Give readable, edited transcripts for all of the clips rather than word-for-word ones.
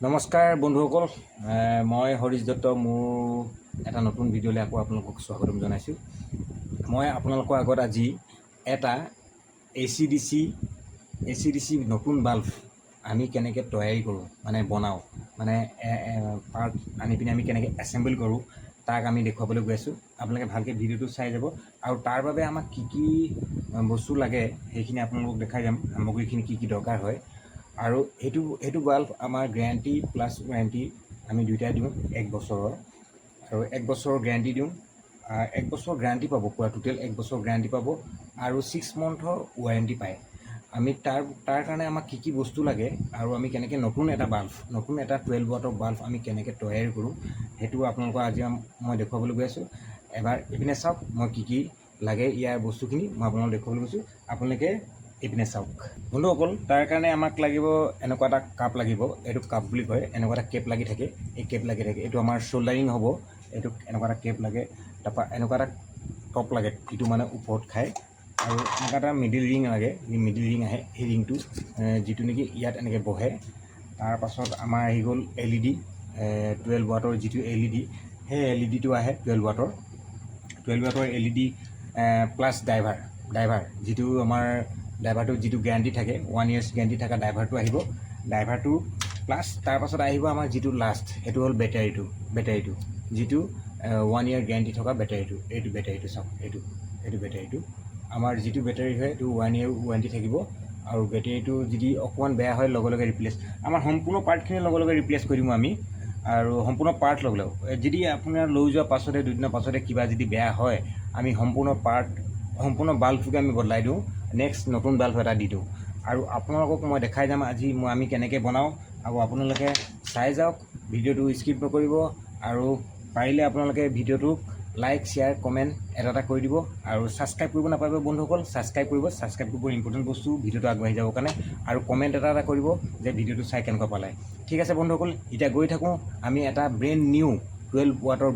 নমস্কাৰ বন্ধুসকল, মই হৰিশ দত্ত। মোৰ এটা নতুন ভিডিঅ'লৈ আকৌ আপোনালোকক স্বাগতম জনাইছোঁ। মই আপোনালোকৰ আগত আজি এটা AC/DC নতুন বাল্ব আমি কেনেকৈ তৈয়াৰী কৰোঁ, মানে বনাওঁ, মানে পাৰ্ট আনি পিনে আমি কেনেকৈ এছেম্বল কৰোঁ তাক আমি দেখুৱাবলৈ গৈ আছোঁ। আপোনালোকে ভালকৈ ভিডিঅ'টো চাই যাব আৰু তাৰ বাবে আমাক কি কি বস্তু লাগে সেইখিনি আপোনালোকক দেখাই যাম, সামগ্ৰীখিনি কি কি দৰকাৰ হয়। আৰু সেইটো বাল্ব আমাৰ গেৰাণ্টি প্লাছ ৱাৰেণ্টি আমি দুয়োটাই দিওঁ 1 বছৰৰ, আৰু 1 বছৰৰ গেৰাণ্টি দিওঁ। 1 বছৰ গেৰাণ্টি পাব, পূৰা টোটেল 1 বছৰ গেৰাণ্টি পাব আৰু 6 মান্থৰ ৱাৰেণ্টি পায়। আমি তাৰ কাৰণে আমাক কি কি বস্তু লাগে আৰু আমি কেনেকৈ নতুন এটা 12 ৱাটৰ বাল্ব আমি কেনেকৈ তৈয়াৰী কৰোঁ সেইটো আপোনালোকক আজি মই দেখুৱাবলৈ গৈ আছোঁ। এবাৰ এইপিনে চাওক, মই কি কি লাগে ইয়াৰ বস্তুখিনি মই আপোনালোকক দেখুৱাবলৈ গৈছোঁ। আপোনালোকে এইপিনে চাওক বন্ধুসকল। তাৰ কাৰণে আমাক লাগিব এনেকুৱা এটা কাপ লাগিব, এইটো কাপ বুলি কয়। এনেকুৱা এটা কেপ লাগি থাকে, এই কেপ লাগি থাকে, এইটো আমাৰ চ'ল্ডাৰিং হ'ব। এইটো এনেকুৱা এটা কেপ লাগে, তাৰপৰা এনেকুৱা এটা টপ লাগে, ইটো মানে ওপৰত খায়, আৰু এনেকুৱা এটা মিডিল ৰিং লাগে, মিডিল ৰিং আহে, সেই ৰিংটো যিটো নেকি ইয়াত এনেকৈ বহে। তাৰপাছত আমাৰ আহি গ'ল LED, 12 ৱাটৰ যিটো LED, সেই LEDটো আহে 12 ৱাটৰ LED প্লাছ ড্ৰাইভাৰ যিটো আমাৰ ড্ৰাইভাৰটো যিটো গেৰাণ্টি থাকে 1 years গেৰাণ্টি থকা ড্ৰাইভাৰটো আহিব। ড্ৰাইভাৰটো প্লাছ তাৰপাছত আহিব আমাৰ যিটো লাষ্ট, সেইটো হ'ল বেটাৰীটো যিটো 1 year গেৰাণ্টি থকা বেটাৰীটো। এইটো বেটাৰীটো চাওক, এইটো বেটাৰীটো আমাৰ যিটো বেটাৰী হয় এইটো 1 year ৱাৰেণ্টি থাকিব। আৰু বেটাৰীটো যদি অকণমান বেয়া হয় লগে লগে ৰিপ্লেচ, আমাৰ সম্পূৰ্ণ পাৰ্টখিনি লগে লগে ৰিপ্লেচ কৰি দিম আমি। আৰু সম্পূৰ্ণ পাৰ্ট লগে লগে যদি আপোনাৰ লৈ যোৱাৰ পাছতে 2 দিনৰ পাছতে কিবা যদি বেয়া হয়, আমি সম্পূৰ্ণ বাল্বটোকে আমি বদলাই দিওঁ, নেক্সট নতুন বাল্ব এটা দি দিওঁ। আৰু আপোনালোকক মই দেখাই যাম আজি আমি কেনেকৈ বনাওঁ। আৰু আপোনালোকে চাই যাওক, ভিডিঅ'টো স্কিপ নকৰিব। আৰু পাৰিলে আপোনালোকে ভিডিঅ'টোক লাইক শ্বেয়াৰ কমেণ্ট এটা কৰি দিব। আৰু ছাবস্ক্ৰাইব কৰিব নাপাব বন্ধুসকল, ছাবস্ক্ৰাইব কৰিব ইম্পৰ্টেণ্ট বস্তু ভিডিঅ'টো আগবাঢ়ি যাবৰ কাৰণে। আৰু কমেণ্ট এটা কৰিব যে ভিডিঅ'টো চাই কেনেকুৱা পালে। ঠিক আছে বন্ধুসকল, এতিয়া গৈ থাকোঁ। আমি এটা ব্ৰেণ্ড নিউ 12 ৱাটৰ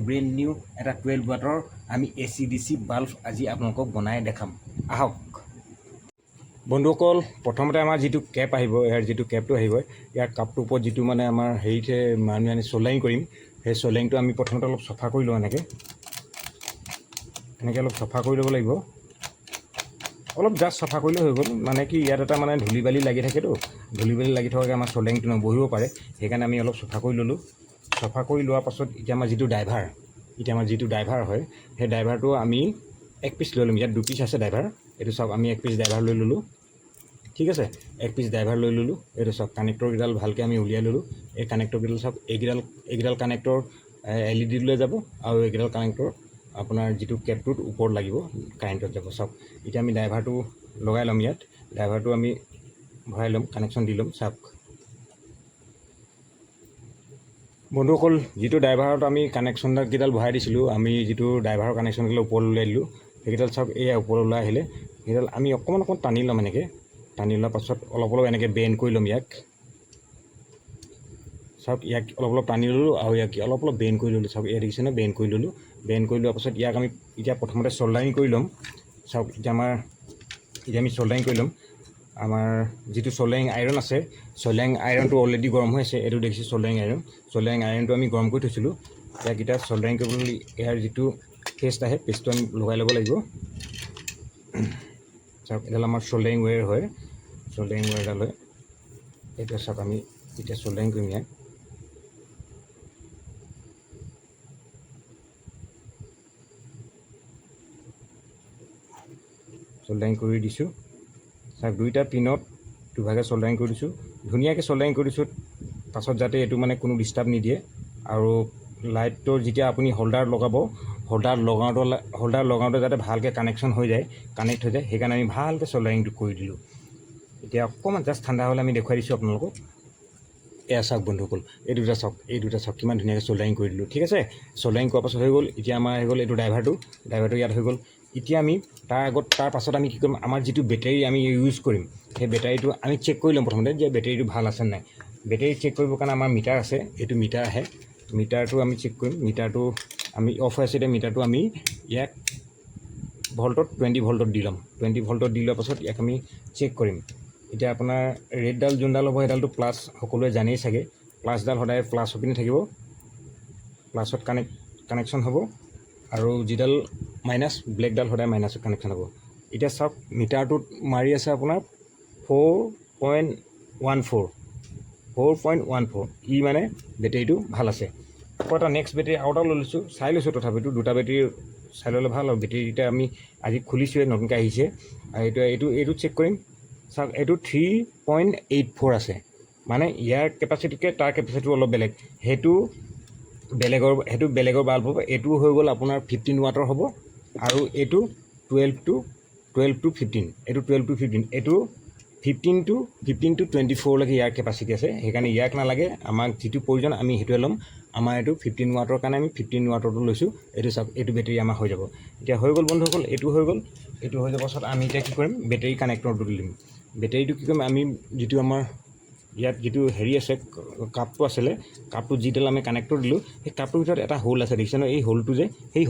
এটা 12 ৱাটৰ আমি AC/DC বাল্ব আজি আপোনালোকক বনাই দেখাম, আহক বন্ধুসকল। প্ৰথমতে আমাৰ যিটো কেপ আহিব, ইয়াৰ যিটো কেপটো আহিব, ইয়াৰ কাপটোৰ ওপৰত যিটো মানে আমাৰ হেৰিতে আমি চ'ল্ডাৰিং কৰিম, সেই চ'ল্ডাৰিংটো আমি প্ৰথমতে অলপ চফা কৰি লওঁ। এনেকৈ অলপ চফা কৰি ল'ব লাগিব, অলপ জাষ্ট চফা কৰিলে হৈ গ'ল। মানে কি ইয়াত এটা মানে ধূলি বালি লাগি থাকেতো, ধূলি বালি লাগি থকাকৈ আমাৰ চ'ল্ডাৰিংটো নবহিব পাৰে, সেইকাৰণে আমি অলপ চফা কৰি ল'লোঁ। চফা কৰি লোৱাৰ পাছত এতিয়া আমাৰ যিটো ড্ৰাইভাৰ হয়, সেই ড্ৰাইভাৰটো আমি 1 পিচ লৈ ল'ম। ইয়াত 2 পিচ আছে ড্ৰাইভাৰ, এইটো চাওক, আমি 1 পিচ ড্ৰাইভাৰ লৈ ল'লোঁ। ঠিক আছে, 1 পিচ ড্ৰাইভাৰ লৈ ল'লোঁ। এইটো চাওক, কানেক্টৰকেইডাল ভালকৈ আমি উলিয়াই ল'লোঁ। এই কানেক্টৰকেইডাল চাওক, এইকেইডাল কানেক্টৰ LED-লৈ যাব, আৰু এইকেইডাল কানেক্টৰ আপোনাৰ যিটো কেপটোত ওপৰত লাগিব, কাৰেণ্টত যাব। চাওক, এতিয়া আমি ড্ৰাইভাৰটো লগাই ল'ম। ইয়াত ড্ৰাইভাৰটো আমি ভৰাই ল'ম, কানেকশ্যন দি ল'ম। চাওক বন্ধুসকল, যিটো ড্ৰাইভাৰত আমি কানেকশ্যনকেইডাল ভৰাই দিছিলোঁ, আমি যিটো ড্ৰাইভাৰৰ কানেকশ্যনকেইডাল ওপৰত উলিয়াই দিলোঁ, সেইকেইডাল চাওক এয়া ওপৰত ওলাই আহিলে। সেইডাল আমি অকণমান টানি ল'ম। এনেকৈ টানি লোৱাৰ পাছত অলপ এনেকৈ বেণ্ড কৰি ল'ম। ইয়াক চাওক, ইয়াক অলপ টানি ল'লোঁ, আৰু ইয়াক অলপ বেণ্ড কৰি ল'লোঁ। চাওক, ইয়াত দেখিছেনে, বেণ্ড কৰি ল'লোঁ। বেণ্ড কৰি লোৱাৰ পাছত ইয়াক আমি এতিয়া প্ৰথমতে চ'ল্ডাৰিং কৰি ল'ম। চাওক, এতিয়া আমি চ'ল্ডাৰিং কৰি ল'ম। আমাৰ যিটো চ'ল্ডাৰিং আইৰণ আছে, চ'ল্ডাৰিং আইৰণটো অলৰেডি গৰম হৈ আছে। এইটো দেখিছোঁ চ'ল্ডাৰিং আইৰণটো আমি গৰম কৰি থৈছিলোঁ। ইয়াক এতিয়া চ'ল্ডাৰিং কৰিবলৈ ইয়াৰ যিটো পেষ্ট আহে, পেষ্টটো আমি লগাই ল'ব লাগিব। চাওক, এডাল আমাৰ চ'ল্ডাৰিং ৱেৰ হয়, চ'ল্ডাৰিং ৱেৰডাল হয়। এতিয়া চাওক, আমি এতিয়া চ'ল্ডাৰিং কৰিম। ইয়াক চ'ল্ডাৰিং কৰি দিছোঁ। চাওক, দুইটা পিনত দুভাগে চ'ল্ডাৰিং কৰি দিছোঁ, ধুনীয়াকৈ চ'ল্ডাৰিং কৰি দিছোঁ। পাছত যাতে এইটো মানে কোনো ডিষ্টাৰ্ব নিদিয়ে। আৰু লাইটৰ যেতিয়া আপুনি হোল্ডাৰ লগাব, হোল্ডাৰ লগাওঁতে যাতে ভালকৈ কানেক্ট হৈ যায়, সেইকাৰণে আমি ভালকৈ চ'ল্ডাৰিংটো কৰি দিলোঁ। এতিয়া অকণমান জাষ্ট ঠাণ্ডা হ'লে আমি দেখুৱাই দিছোঁ আপোনালোকক। এয়া চাওক বন্ধুসকল, এই দুটা চাওক কিমান ধুনীয়াকৈ চ'ল্ডাৰিং কৰি দিলোঁ। ঠিক আছে, চ'ল্ডাৰিং কৰাৰ পাছত হৈ গ'ল। এতিয়া আমাৰ হৈ গ'ল এইটো ড্ৰাইভাৰটো ইয়াত হৈ গ'ল। এতিয়া আমি তাৰ পাছত আমি কি কৰিম, আমাৰ যিটো বেটেৰী আমি ইউজ কৰিম, সেই বেটাৰীটো আমি চেক কৰি ল'ম প্ৰথমতে যে বেটেৰীটো ভাল আছে নাই। বেটেৰী চেক কৰিবৰ কাৰণে আমাৰ মিটাৰ আছে, এইটো মিটাৰ আহে, মিটাৰটো আমি চেক কৰিম। মিটাৰটো আমি অফ হৈ আছে, এতিয়া মিটাৰটো আমি ইয়াক 20 ভল্টত দি ল'ম। 20 ভল্টত দি লোৱাৰ পাছত ইয়াক আমি চেক কৰিম। এতিয়া আপোনাৰ ৰেডডাল যোনডাল হ'ব সেইডালটো প্লাছ, সকলোৱে জানেই চাগে। প্লাছডাল সদায় প্লাছৰ পিনে থাকিব, প্লাছত কানেকশ্যন হ'ব, আৰু যিডাল মাইনাছ ব্লেকডাল সদায় মাইনাছত কানেকশ্যন হ'ব। এতিয়া চাওক মিটাৰটোত মাৰি আছে আপোনাৰ 4.14 ই মানে বেটেৰীটো ভাল আছে। আকৌ এটা নেক্সট বেটেৰী আৰু এটা লৈ লৈছোঁ, চাই লৈছোঁ তথাপিতো দুটা বেটেৰী চাই ল'লে ভাল। আৰু বেটেৰীকেইটা আমি আজি খুলিছোঁৱে, নতুনকৈ আহিছে। আৰু এইটো চেক কৰিম। চাওক এইটো 3.84 আছে, মানে ইয়াৰ কেপাচিটিতকৈ তাৰ কেপাচিটিটো অলপ বেলেগ। সেইটো বেলেগৰ বাল্ব হ'ব। এইটো হৈ গ'ল আপোনাৰ 15 ৱাটৰ হ'ব, আৰু এইটো 12 to 15। এইটো 12 to 15, এইটো 15 to 24লৈকে ইয়াৰ কেপাচিটি আছে। সেইকাৰণে ইয়াক নালাগে, আমাক যিটো প্ৰয়োজন আমি সেইটোৱে ল'ম। আমাৰ এইটো 15 ৱাটৰ কাৰণে আমি 15 ৱাটৰটো লৈছোঁ। এইটো চাওক, এইটো বেটেৰী আমাৰ হৈ যাব। এতিয়া হৈ গ'ল বন্ধুসকল, এইটো হৈ গ'ল। এইটো হৈ যোৱাৰ পাছত আমি এতিয়া কি কৰিম, বেটেৰী কানেক্টৰটো দিম। বেটেৰীটো কি কৰিম, আমি যিটো আমাৰ ইয়াত যিটো হেৰি আছে, কাপটো আছিলে, কাপটোত যিডাল আমি কানেক্টৰ দিলোঁ, সেই কাপটোৰ ভিতৰত এটা হোল আছে, দেখিছে ন? এই হোলটো যে, সেই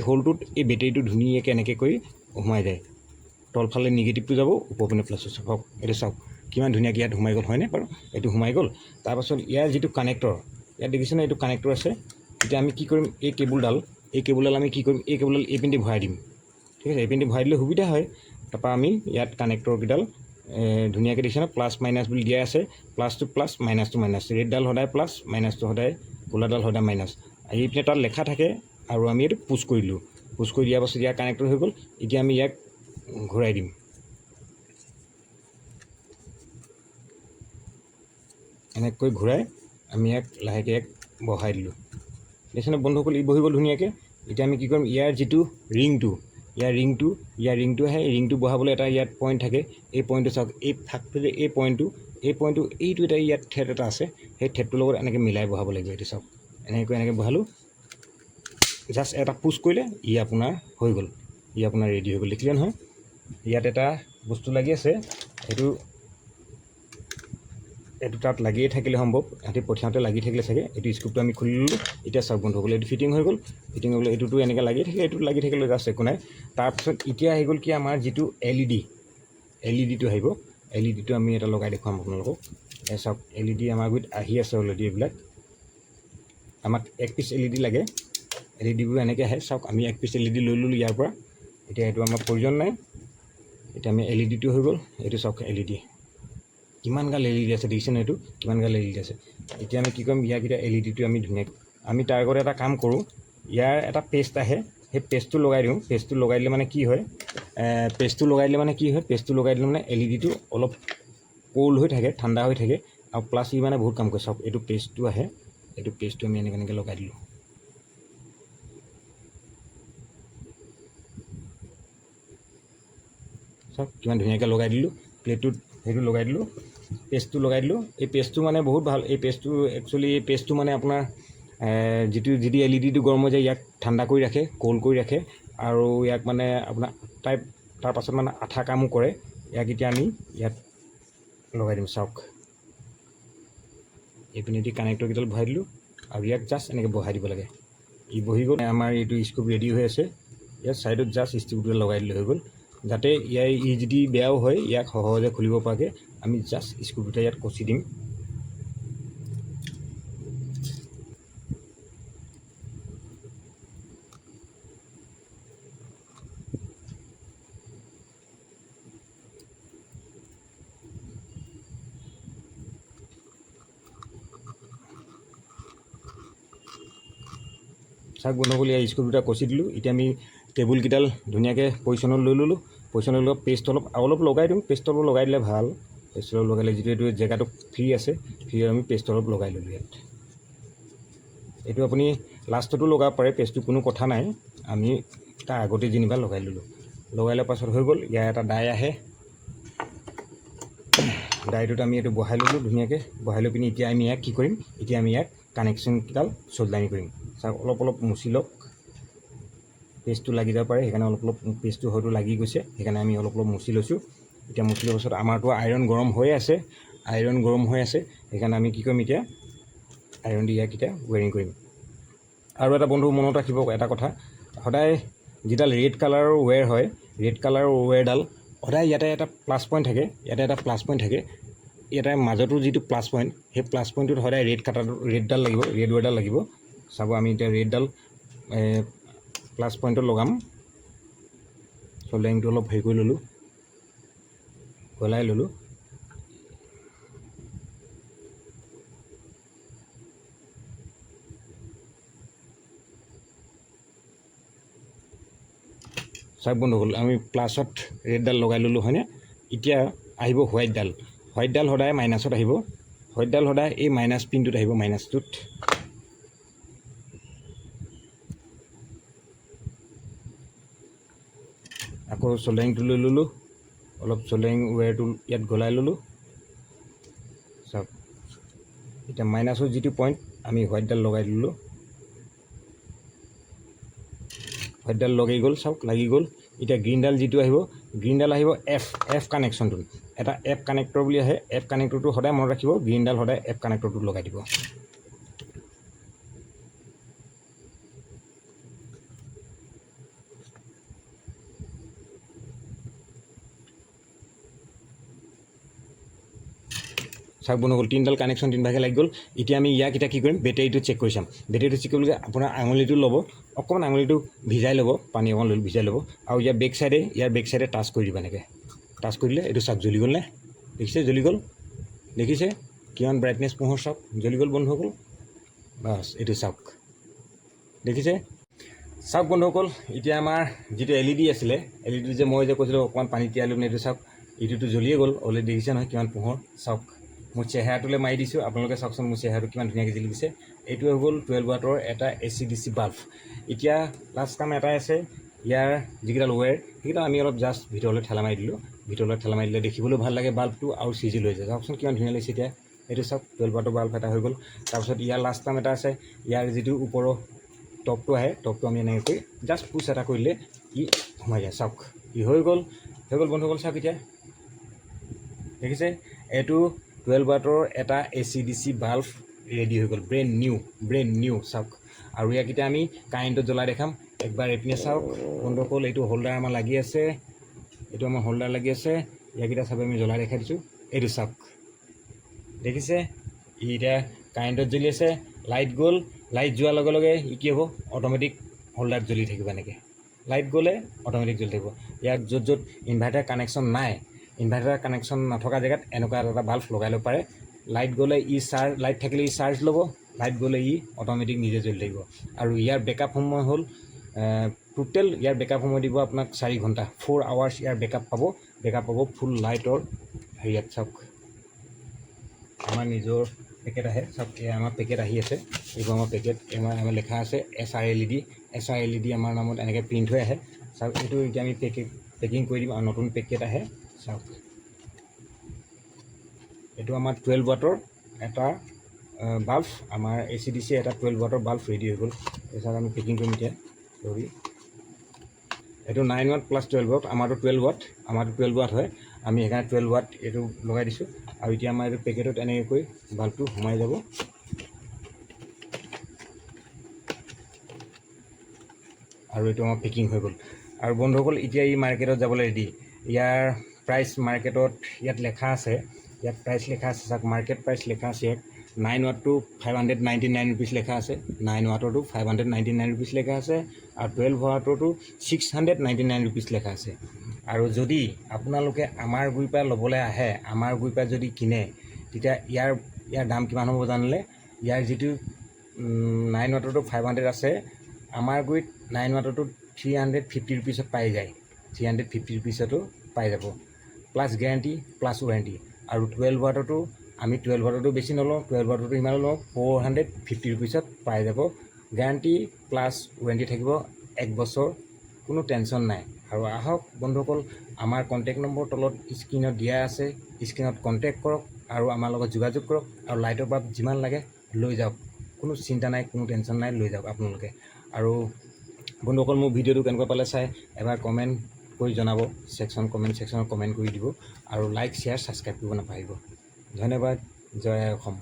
হোলটোত এই বেটেৰীটো ধুনীয়াকৈ এনেকৈ কৰি সোমাই যায়। তলফালে নিগেটিভটো যাব, ওপৰ পিনে প্লাছটো চাওক। এইটো চাওক কিমান ধুনীয়াকৈ ইয়াত সোমাই গ'ল, হয়নে বাৰু? এইটো সোমাই গ'ল। তাৰপাছত ইয়াৰ যিটো কানেক্টৰ, ইয়াত দেখিছেনে এইটো কানেক্টৰ আছে। এতিয়া আমি কি কৰিম, এই কেবুলডাল আমি কি কৰিম, এই কেবুলডাল এই পিনেদি ভৰাই দিম। ঠিক আছে, এই পিনেদি ভৰাই দিলে সুবিধা হয়। তাৰপৰা আমি ইয়াত কানেক্টৰকেইডাল ধুনীয়াকৈ দেখিছে ন, প্লাছ মাইনাছ বুলি দিয়া আছে। প্লাছটো প্লাছ, মাইনাছটো মাইনাছ। ৰেডডাল সদায় প্লাছ, মাইনাছটো সদায়, ক'লাডাল সদায় মাইনাছ। এই পিনে তাত লেখা থাকে, আৰু আমি এইটো পুছ কৰি দিলোঁ। পুছ কৰি দিয়াৰ পাছত ইয়াৰ কানেক্টৰ হৈ গ'ল। এতিয়া আমি ইয়াক ঘূৰাই দিম। এনেকৈ ঘূৰাই আমি ইয়াক লাহেকৈ ইয়াক বহাই দিলোঁ। দেখিছেনে বন্ধুসকল, ই বহি গ'ল ধুনীয়াকৈ। এতিয়া আমি কি কৰিম, ইয়াৰ যিটো ৰিংটো আহে, এই ৰিংটো বহাবলৈ এটা ইয়াত পইণ্ট থাকে। এই পইণ্টটো চাওক, এই থাকটো যে এই পইণ্টটো এইটো এটা ইয়াত থ্ৰেড এটা আছে, সেই থ্ৰেডটোৰ লগত এনেকৈ মিলাই বহাব লাগিব। এইটো চাওক, এনেকৈ বহালোঁ। জাষ্ট এটা পুছ কৰিলে ই আপোনাৰ হৈ গ'ল, ই আপোনাৰ ৰেডি হৈ গ'ল। দেখিলে নহয়, ইয়াত এটা বস্তু লাগি আছে, এইটো তাত লাগিয়ে থাকিলে সম্ভৱ, সিহঁতি পঠিয়াওঁতে লাগি থাকিলে চাগে। এইটো স্ক্ৰুপটো আমি খুলি ল'লোঁ। এতিয়া চাওক বন্ধুসকল, এইটো ফিটিং হৈ গ'ল। ফিটিং হৈ গ'লে এইটোতো এনেকৈ লাগি থাকে, এইটোত লাগি থাকিলে জাষ্ট একো নাই। তাৰপিছত এতিয়া আহি গ'ল কি, আমাৰ যিটো এল ই ডিটো আহিব। এল ই ডিটো আমি এটা লগাই দেখুৱাম আপোনালোকক। চাওক, LED আমাৰ গুৰিত আহি আছে অলৰেডি। এইবিলাক আমাক 1 পিচ LED লাগে। LED বোৰ এনেকৈ আহে। চাওক, আমি 1 পিচ LED লৈ ল'লোঁ ইয়াৰ পৰা। এতিয়া এইটো আমাৰ প্ৰয়োজন নাই। এতিয়া আমি LED হৈ গ'ল। এইটো চাওক, LED কিমানগাল LED আছে, দেখিছেনে? এইটো কিমানগাল LED আছে। এতিয়া আমি কি কৰিম, ইয়াৰকেইটা LED আমি ধুনীয়াকৈ, আমি তাৰ আগতে এটা কাম কৰোঁ। ইয়াৰ এটা পেষ্ট আহে, সেই পেষ্টটো লগাই দিওঁ। পেষ্টটো লগাই দিলে মানে কি হয়, LED অলপ কোল্ড হৈ থাকে, ঠাণ্ডা হৈ থাকে, আৰু প্লাছ ই মানে বহুত কাম কৰে। চাওক, এইটো পেষ্টটো আহে, এইটো পেষ্টটো আমি এনেকৈ লগাই দিলোঁ। চাওক কিমান ধুনীয়াকৈ লগাই দিলোঁ। প্লেটটোত সেইটো লগাই দিলোঁ, পেষ্টটো লগাই দিলোঁ। এই পেষ্টটো মানে বহুত ভাল। এই পেষ্টটো মানে আপোনাৰ যিটো LED গৰম হৈ যায়, ইয়াক ঠাণ্ডা কৰি ৰাখে, কোল্ড কৰি ৰাখে, আৰু ইয়াক মানে আপোনাৰ তাৰ পাছত মানে আঠা কামো কৰে। ইয়াক এতিয়া আমি ইয়াত লগাই দিম। চাওক, এইপিনেদি কানেক্টৰকেইডাল ভৰাই দিলোঁ, আৰু ইয়াক জাষ্ট এনেকৈ বহাই দিব লাগে। ই বহি গ'ল। আমাৰ এইটো স্ক্ৰুপ ৰেডি হৈ আছে। ইয়াত ছাইডত জাষ্ট স্ক্ৰুপডাল লগাই দিলে হৈ গ'ল। যাতে ই যদি বেয়াও হয়, ইয়াক সহজে খুলিব পৰাকৈ আমি জাষ্ট স্ক্ৰু দুটা ইয়াত কচি দিম। চাওক বন্ধুসকল, ইয়াৰ স্ক্ৰু দুটা কচি দিলোঁ। এতিয়া আমি টেবুলকেইডাল ধুনীয়াকৈ পজিশ্যনত লৈ ল'লোঁ। পজিশ্যনত লৈ পেষ্ট অলপ লগাই দিওঁ। পেষ্ট অলপ লগাই দিলে ভাল। পেষ্ট অলপ লগালে যিটো এইটো জেগাটো ফ্ৰী আছে, আমি পেষ্ট অলপ লগাই ল'লোঁ ইয়াত। এইটো আপুনি লাষ্টতো লগাব পাৰে, পেষ্টটো কোনো কথা নাই। আমি তাৰ আগতে যেনিবা লগাই ল'লোঁ। লগাই লোৱাৰ পাছত হৈ গ'ল। ইয়াৰ এটা ডাই আহে, ডাইটোত আমি এইটো বহাই ল'লোঁ ধুনীয়াকৈ। বহাই লৈ পিনি এতিয়া আমি ইয়াক কি কৰিম, এতিয়া আমি ইয়াক কানেকশ্যনকেইডাল সোল্ডাৰিং কৰিম। চাওক, অলপ মুচি লওক, পেষ্টটো লাগি যাব পাৰে, সেইকাৰণে অলপ পেষ্টটো হয়তো লাগি গৈছে, সেইকাৰণে আমি অলপ মুচি লৈছোঁ। এতিয়া মুচি লোৱাৰ পাছত আমাৰতো আইৰণ গৰম হৈ আছে, সেইকাৰণে আমি কি কৰিম, এতিয়া আইৰণ দি ইয়াক এতিয়া ৱেৰিং কৰিম। আৰু এটা বন্ধু মনত ৰাখিব এটা কথা, সদায় যিডাল ৰেড কালাৰৰ ৱেৰ হয়, ৰেড কালাৰৰ ৱেৰডাল সদায় ইয়াতে এটা প্লাছ পইণ্ট থাকে, ইয়াতে মাজতো যিটো প্লাছ পইণ্ট সেই প্লাছ পইণ্টটোত সদায় ৰেডডাল লাগিব, ৰেড ৱাৰডাল লাগিব। চাব আমি এতিয়া ৰেডডাল প্লাছ পইণ্টত লগাম। চল্ডাৰিংটো অলপ হেৰি কৰি ল'লোঁ, গলাই ল'লোঁ। চাওক বন্ধুসকল, আমি প্লাছত ৰেডডাল লগাই ল'লোঁ হয়নে? এতিয়া আহিব হোৱাইটডাল। হোৱাইটডাল সদায় মাইনাছত আহিব, হোৱাইটডাল সদায় এই মাইনাছ পিনটোত আহিব, মাইনাছটোত। আকৌ চল্ডাৰিংটো লৈ ল'লোঁ, অলপ চল্ডাৰিং ৱেৰটো ইয়াত গলাই ল'লোঁ। চাওক এতিয়া মাইনাছৰ যিটো পইণ্ট আমি হোৱাইটডাল লগাই দিলোঁ, হোৱাইটডাল লগাই গ'ল, চাওক লাগি গ'ল। এতিয়া গ্ৰীণডাল যিটো আহিব, গ্ৰীণডাল আহিব এফ কানেকশ্যনটোত। এটা এফ কানেক্টৰ বুলি আহে, এফ কানেক্টৰটো সদায় মনত ৰাখিব, গ্ৰীণডাল সদায় এফ কানেক্টৰটোত লগাই দিব। চাওক বন্ধুসকল, তিনিডাল কানেকশ্যন তিনিভাগে লাগি গ'ল। এতিয়া আমি ইয়াক এতিয়া কি কৰিম, বেটেৰীটো চেক কৰি চাম। বেটেৰীটো চেক কৰিবলৈ আপোনাৰ আঙুলিটো ল'ব, অকণমান আঙুলিটো ভিজাই ল'ব, পানী অকণমান লৈ ভিজাই ল'ব, আৰু ইয়াৰ বেক চাইডে টাচ কৰি দিব এনেকৈ। টাচ কৰি দিলে এইটো চাওক জ্বলি গ'ল নে? দেখিছে জ্বলি গ'ল, দেখিছে কিমান ব্ৰাইটনেছ পোহৰ, চাওক জ্বলি গ'ল বন্ধুসকল। বাছ এইটো চাওক, দেখিছে? চাওক বন্ধুসকল, এতিয়া আমাৰ যিটো LED আছিলে, LED যে মই যে কৈছিলোঁ অকণমান পানী তিয়াই ল'ম, এইটো চাওক এইটোতো জ্বলিয়ে গ'ল অলৰেডি। দেখিছে নহয় কিমান পোহৰ? চাওক মোৰ চেহেৰাটোলৈ মাৰি দিছোঁ, আপোনালোকে চাওকচোন মোৰ চেহেৰাটো কিমান ধুনীয়াকৈ জ্বলি দিছে। এইটো হৈ গ'ল 12 ৱাটৰ এটা AC/DC বাল্ব। এতিয়া লাষ্ট কাম এটাই আছে, ইয়াৰ যিকেইডাল ৱেৰ সেইকেইটা আমি অলপ জাষ্ট ভিতৰলৈ ঠেলা মাৰি দিলোঁ। ভিতৰলৈ ঠেলা মাৰি দিলে দেখিবলৈ ভাল লাগে বাল্বটো, আৰু চিজি লৈ যায়। চাওকচোন কিমান ধুনীয়া লাগিছে এতিয়া। এইটো চাওক 12 ৱাটৰ বাল্ব এটা হৈ গ'ল। তাৰপিছত ইয়াৰ লাষ্ট কাম এটা আছে, ইয়াৰ যিটো ওপৰৰ টপটো আহে, টপটো আমি এনেকৈ কৰি জাষ্ট পুছ এটা কৰিলে ই সোমাই যায়। চাওক ই হৈ গ'ল বন্ধুসকল। চাওক এতিয়া দেখিছে, এইটো 12 ৱাটৰ এটা AC/DC বাল্ব ৰেডি হৈ গ'ল, ব্ৰেণ্ড নিউ। চাওক আৰু ইয়াক এতিয়া আমি কাৰেণ্টত জ্বলাই দেখাম। একবাৰ এইপিনে চাওক বন্ধুসকল, এইটো হোল্ডাৰ আমাৰ লাগি আছে, এইটো আমাৰ হোল্ডাৰ লাগি আছে। ইয়াক এতিয়া চাব আমি জ্বলাই দেখাই দিছোঁ। এইটো চাওক দেখিছে, ই এতিয়া কাৰেণ্টত জ্বলি আছে। লাইট গ'ল, লাইট যোৱাৰ লগে লগে ই কি হ'ব, অট'মেটিক হোল্ডাৰত জ্বলি থাকিব এনেকৈ। লাইট গ'লে অট'মেটিক জ্বলি থাকিব। ইয়াক য'ত ইনভাৰ্টাৰ কানেকশ্যন নাই, ইনভাৰ্টাৰ কানেকশ্যন নথকা জেগাত এনেকুৱা এটা বাল্ব লগাই ল'ব পাৰে। লাইট গ'লে লাইট থাকিলে ই চাৰ্জ ল'ব, লাইট গ'লে ই অট'মেটিক নিজে জ্বলি থাকিব। আৰু ইয়াৰ বেকআপ সময় হ'ল টোটেল ইয়াৰ বেকআপ সময় দিব আপোনাক 4 ঘণ্টা, 4 আৱাৰ্ছ ইয়াৰ বেকআপ পাব ফুল লাইটৰ হেৰিয়াত। চাওক আমাৰ নিজৰ পেকেট আহে, চাওক এয়া আমাৰ পেকেট আহি আছে, এইবোৰ আমাৰ পেকেট। আমাৰ লেখা আছে SR LED আমাৰ নামত এনেকৈ প্ৰিণ্ট হৈ আহে। চাওক এইটো এতিয়া আমি পেকিং কৰি দিম আৰু নতুন পেকেট আহে। চাওক এইটো আমাৰ 12 ৱাটৰ এটা বাল্ব, আমাৰ AC/DC এটা 12 ৱাটৰ বাল্ব ৰেডি হৈ গ'ল। তাৰপিছত আমি পেকিং কৰিম এতিয়া ধৰি। এইটো 9 ৱাট প্লাছ 12 ৱাট, আমাৰটো 12 ৱাট হয়। আমি সেইকাৰণে 12 ৱাট এইটো লগাই দিছোঁ। আৰু এতিয়া আমাৰ এইটো পেকেটত এনেকৈ কৰি বাল্বটো সোমাই যাব। আৰু এইটো আমাৰ পেকিং হৈ গ'ল। আৰু বন্ধুসকল, এতিয়া ই মাৰ্কেটত যাবলৈ ৰেডি। ইয়াৰ প্ৰাইচ মাৰ্কেটত ইয়াত লেখা আছে, ইয়াত প্ৰাইচ লেখা আছে। চাওক মাৰ্কেট প্ৰাইচ লেখা আছে ইয়াত। 9 ৱাটটো 599 ৰুপিজ লেখা আছে, 9 ৱাটৰটো 599 ৰুপিজ লেখা আছে, আৰু 12 ৱাটৰটো 699 ৰুপিজ লেখা আছে। আৰু যদি আপোনালোকে আমাৰ গুৰিৰ পৰা ল'বলৈ আহে, আমাৰ গুৰিৰ পৰা যদি কিনে, তেতিয়া ইয়াৰ দাম কিমান হ'ব জানিলে? ইয়াৰ যিটো 9 ৱাটৰটো 500 আছে, আমাৰ গুৰিত 9 ৱাটৰটো 350 ৰুপিজত পাই যায়। 350 ৰুপিজতো পাই যাব, প্লাছ গেৰাণ্টি প্লাছ ৱাৰেণ্টি। আৰু 12 ৱাটৰটো আমি 12 ৱাটৰটো বেছি নলওঁ, 12 ৱাটৰটো ইমান নলওঁ, 450 ৰুপিজত পাই যাব। গেৰাণ্টি প্লাছ ৱাৰেণ্টি থাকিব 1 বছৰ, কোনো টেনশ্যন নাই। আৰু আহক বন্ধুসকল, আমাৰ কণ্টেক্ট নম্বৰ তলত স্ক্ৰীণত দিয়া আছে, স্ক্ৰীণত কণ্টেক্ট কৰক আৰু আমাৰ লগত যোগাযোগ কৰক। আৰু লাইটৰ বাল্ব যিমান লাগে লৈ যাওক, কোনো চিন্তা নাই, কোনো টেনশ্যন নাই, লৈ যাওক আপোনালোকে। আৰু বন্ধুসকল, মোৰ ভিডিঅ'টো কেনেকুৱা পালে চাই এবাৰ কমেণ্ট কৰি জনাব, কমেণ্ট ছেকশ্যনত কমেণ্ট কৰি দিব। আৰু লাইক শ্বেয়াৰ ছাবস্ক্ৰাইব কৰিব নাপাহৰিব। ধন্যবাদ। জয় অসম।